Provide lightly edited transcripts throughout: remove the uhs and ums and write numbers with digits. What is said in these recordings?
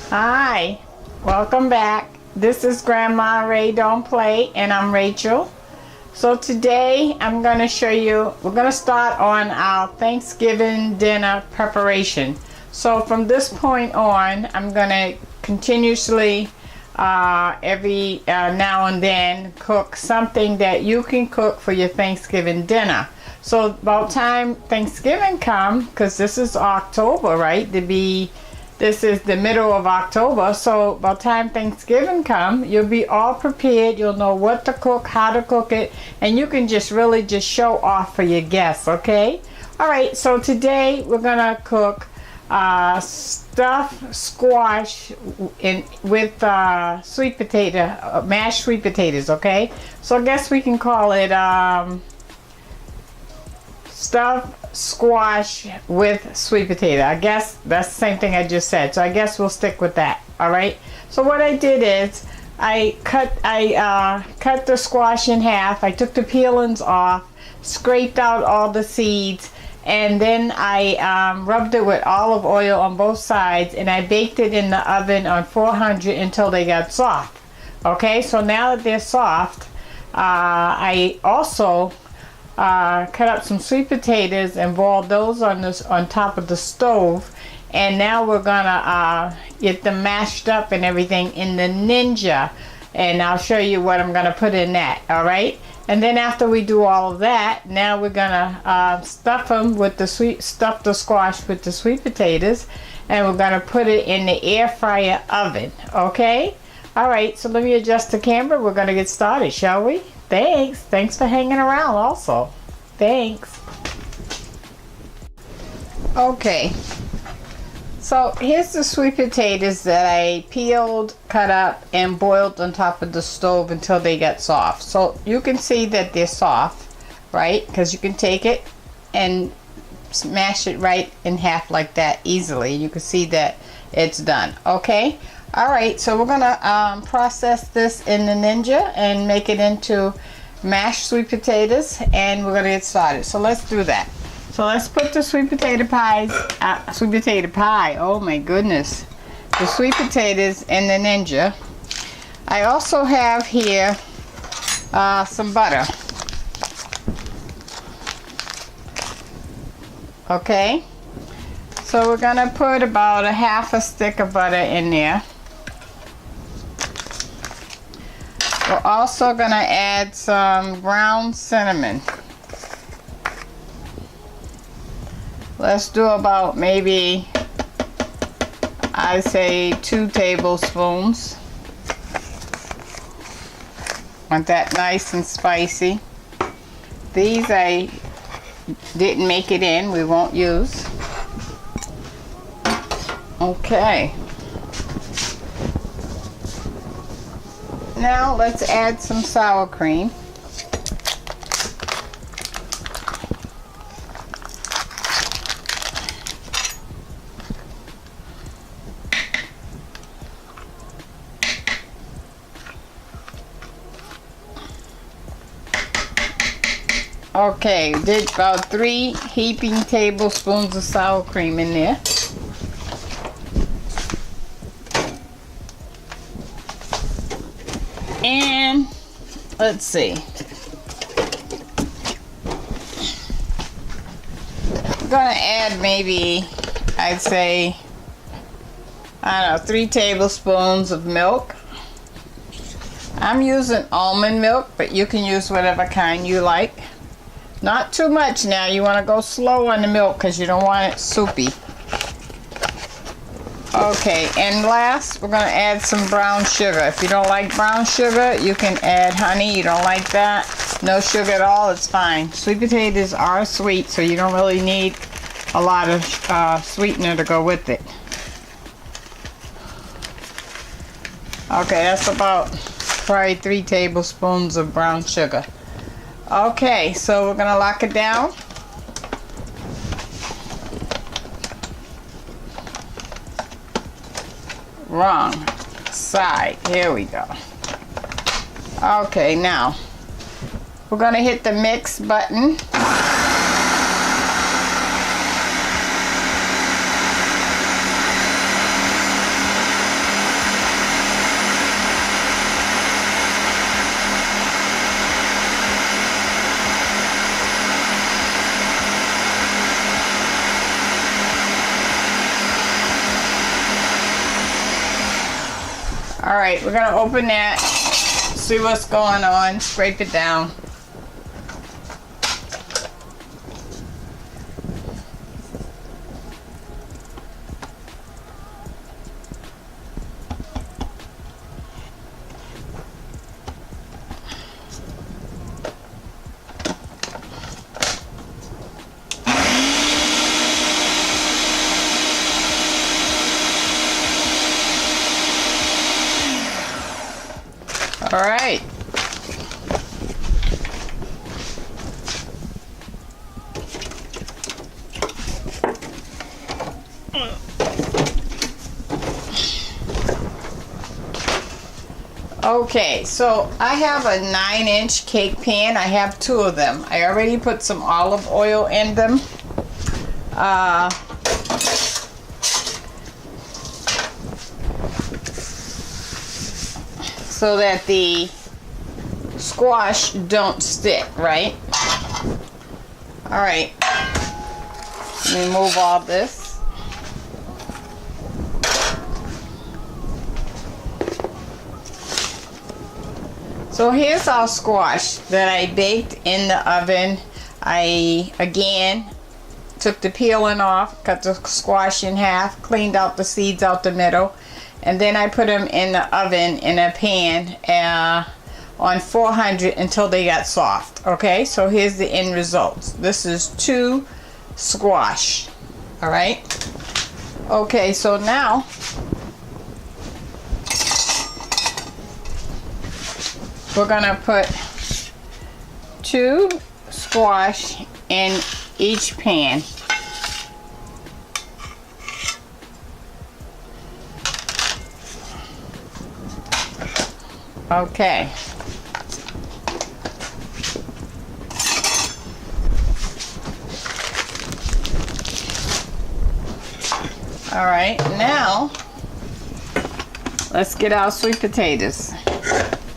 Hi, welcome back. This is Grandma Ray Don't Play, and I'm Rachel. So today I'm going to show you, we're going to start on our Thanksgiving dinner preparation. So from this point on, I'm going to continuously every now and then cook something that you can cook for your Thanksgiving dinner. So about time Thanksgiving come, because this is October, right? This is the middle of October, so by the time Thanksgiving come, you'll be all prepared. You'll know what to cook, how to cook it, and you can just really just show off for your guests, okay? All right, so today we're gonna cook stuffed squash with sweet potato, mashed sweet potatoes, okay? So I guess we can call it stuffed squash with sweet potato. I guess that's the same thing I just said, so I guess we'll stick with that. All right, so what I did is I cut the squash in half. I took the peelings off, scraped out all the seeds, and then I rubbed it with olive oil on both sides, and I baked it in the oven on 400 until they got soft. Okay, so now that they're soft, I also cut up some sweet potatoes and boiled those on top of the stove. And now we're gonna get them mashed up and everything in the Ninja, and I'll show you what I'm gonna put in that. All right, and then after we do all of that, now we're gonna stuff the squash with the sweet potatoes, and we're gonna put it in the air fryer oven. Okay, all right, so let me adjust the camera. We're gonna get started, shall we? Thanks for hanging around also. Thanks. Okay, so here's the sweet potatoes that I peeled, cut up, and boiled on top of the stove until they get soft. So you can see that they're soft, right? Because you can take it and smash it right in half like that easily. You can see that it's done. Okay, all right, so we're gonna process this in the Ninja and make it into mashed sweet potatoes, and we're gonna get started. So let's do that. So let's put the sweet potato pie, oh my goodness, the sweet potatoes in the Ninja. I also have here some butter. Okay, so we're gonna put about a half a stick of butter in there. We're also gonna add some ground cinnamon. Let's do about maybe, I say 2 tablespoons. Want that nice and spicy. These I didn't make it in, we won't use. Okay. Now let's add some sour cream. Okay, did about 3 heaping tablespoons of sour cream in there. And let's see, I'm gonna add maybe, I'd say, I don't know, 3 tablespoons of milk. I'm using almond milk, but you can use whatever kind you like. Not too much now. You want to go slow on the milk because you don't want it soupy. Okay, and last we're going to add some brown sugar. If you don't like brown sugar, you can add honey. You don't like that, no sugar at all, it's fine. Sweet potatoes are sweet, so you don't really need a lot of sweetener to go with it. Okay, that's about probably 3 tablespoons of brown sugar. Okay, so we're going to lock it down. Wrong side. Here we go. Okay, now we're going to hit the mix button. right, we're gonna open that, see what's going on, scrape it down. All right. Okay, so I have a 9-inch cake pan. I have 2 of them. I already put some olive oil in them. So that the squash don't stick, right? All right, remove all this. So here's our squash that I baked in the oven. I, again, took the peeling off, cut the squash in half, cleaned out the seeds out the middle, and then I put them in the oven in a pan on 400 until they got soft. Okay, so here's the end results. This is 2 squash. All right. Okay, so now we're gonna put 2 squash in each pan. Okay. All right, now let's get our sweet potatoes.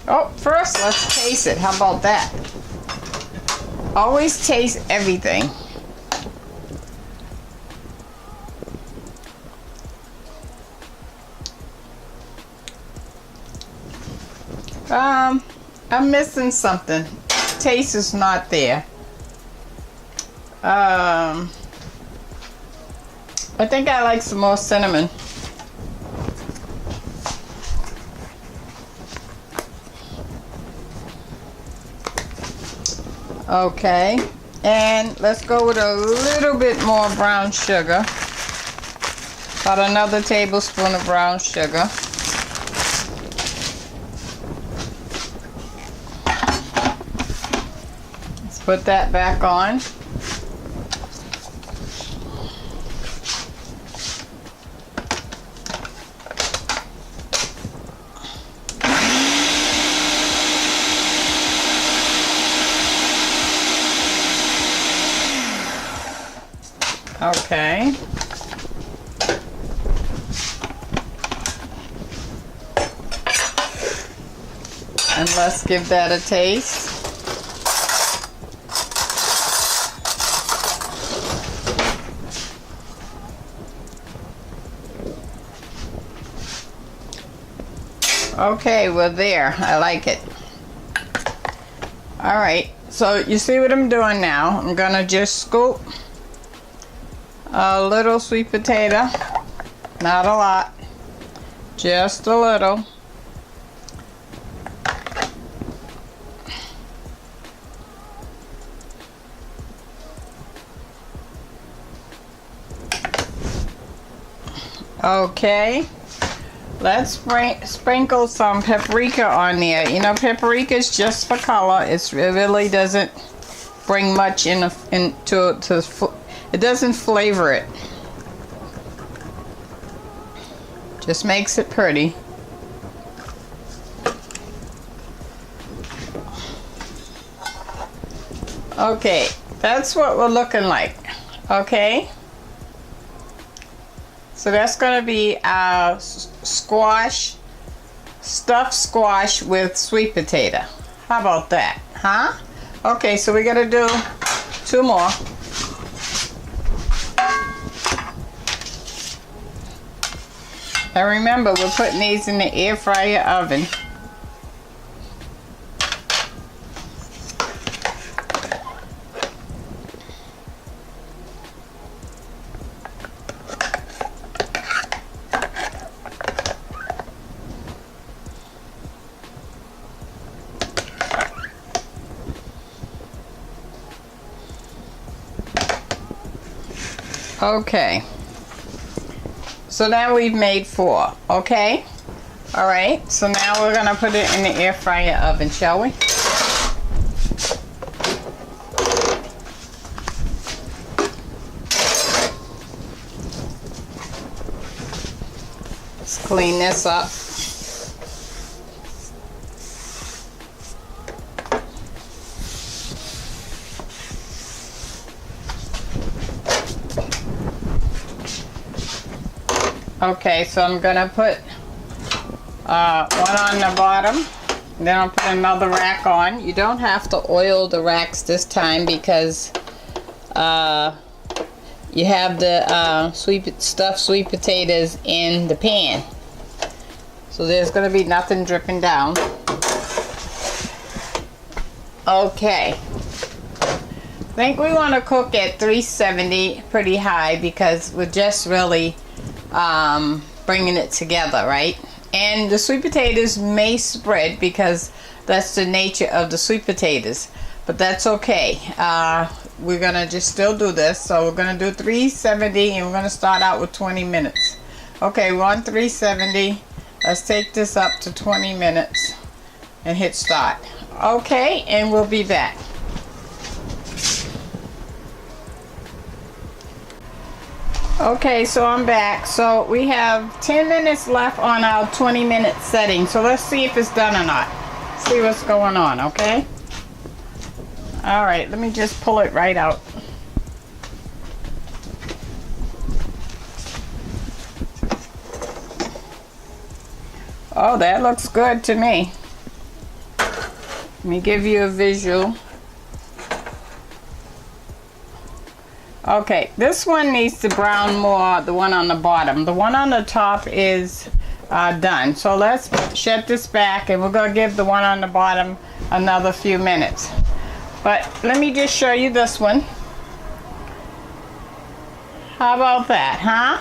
Oh, first let's taste it. How about that? Always taste everything. I'm missing something. Taste is not there. I think I like some more cinnamon. Okay, and let's go with a little bit more brown sugar. About another tablespoon of brown sugar. Put that back on. Okay. And let's give that a taste. Okay, we're there. I like it. All right, so you see what I'm doing now. I'm gonna just scoop a little sweet potato, not a lot, just a little. Okay. Let's sprinkle some paprika on there. You know, paprika is just for color. It really doesn't bring much it doesn't flavor it. Just makes it pretty. Okay, that's what we're looking like. Okay. So that's going to be our squash, stuffed squash with sweet potato. How about that, huh? Okay, so we got to do 2 more. And remember, we're putting these in the air fryer oven. Okay, so now we've made 4, okay? All right, so now we're gonna put it in the air fryer oven, shall we? Let's clean this up. Okay, so I'm gonna put one on the bottom, then I'll put another rack on. You don't have to oil the racks this time because you have the stuffed sweet potatoes in the pan. So there's gonna be nothing dripping down. Okay. I think we want to cook at 370 pretty high because we're just really bringing it together, right? And the sweet potatoes may spread because that's the nature of the sweet potatoes, but that's okay. We're gonna just still do this. So we're gonna do 370 and we're gonna start out with 20 minutes. Okay, we're on 370. Let's take this up to 20 minutes and hit start. Okay, and we'll be back. Okay, so I'm back. So we have 10 minutes left on our 20-minute setting. So let's see if it's done or not. See what's going on, okay? All right, let me just pull it right out. Oh, that looks good to me. Let me give you a visual. Okay, this one needs to brown more, the one on the bottom. The one on the top is done. So let's shut this back and we're going to give the one on the bottom another few minutes. But let me just show you this one. How about that, huh?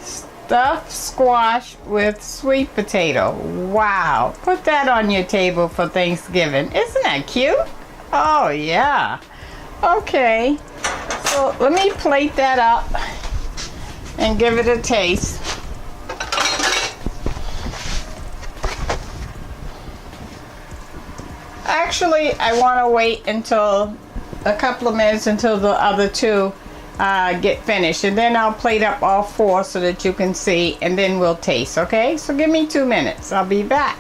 Stuffed squash with sweet potato. Wow, put that on your table for Thanksgiving. Isn't that cute? Oh yeah. Okay, so let me plate that up and give it a taste. Actually, I want to wait until a couple of minutes until the other two get finished, and then I'll plate up all 4 so that you can see, and then we'll taste. Okay, so give me 2 minutes. I'll be back.